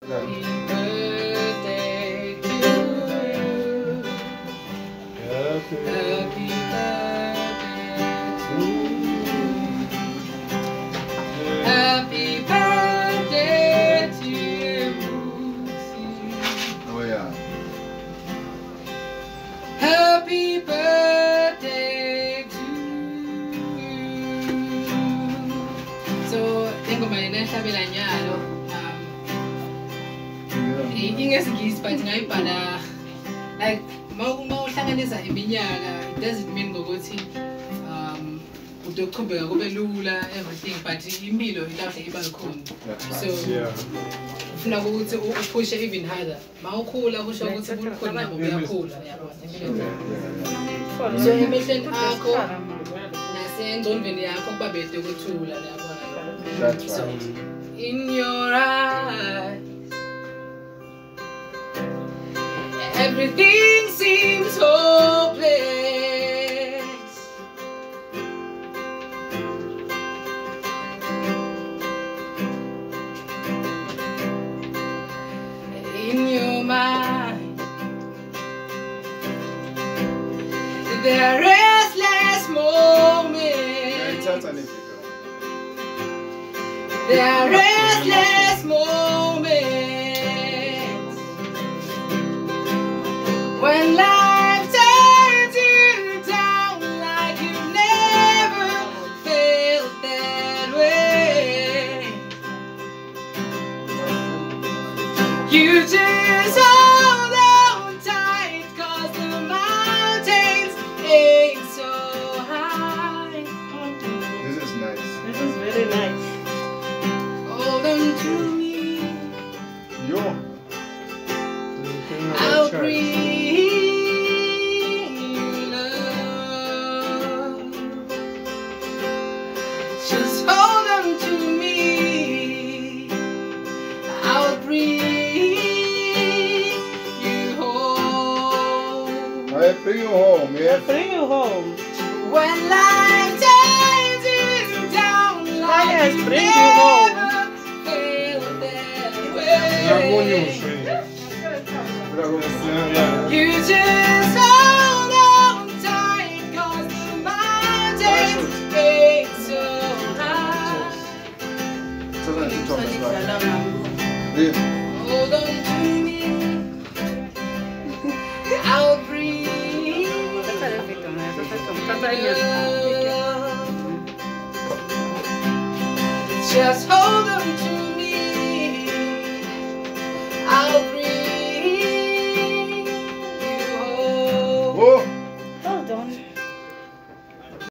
Happy birthday to you. Happy birthday to you. Happy birthday to you. Oh yeah. Happy birthday to you. So, tengo mañana sabela nyalo. IngesiNgisi but ngayibhala like mawuhlanganisa iminyaka, it doesn't mean ngokuthi udoqhubeka kube lula everything, but impilo ilapho iba khona. So ufuna ukuthi uphushe even harder. Mawukhula kusho ukuthi ubukhona nabo buyakhula, yabona. So emehlweni akho nasengqondweni yakho kuba bede ukuthula, yabona. That's So right. in your eyes everything seems hopeless. In your mind, there are restless moments. There are restless moments. When life turns you down like you never felt that way, you just hold on tight, 'cause the mountains ain't so high. This is nice. This is very nice. Hold on to me, Yo. I'll breathe. Just hold on to me, I'll bring you home. I bring you home, yeah. Bring you home. When life turns you down like Yes, you bring you home. never felt that way. You just hold on tight, 'cause the mountains ain't so high. Yeah. Hold on to me, I'll breathe. Just hold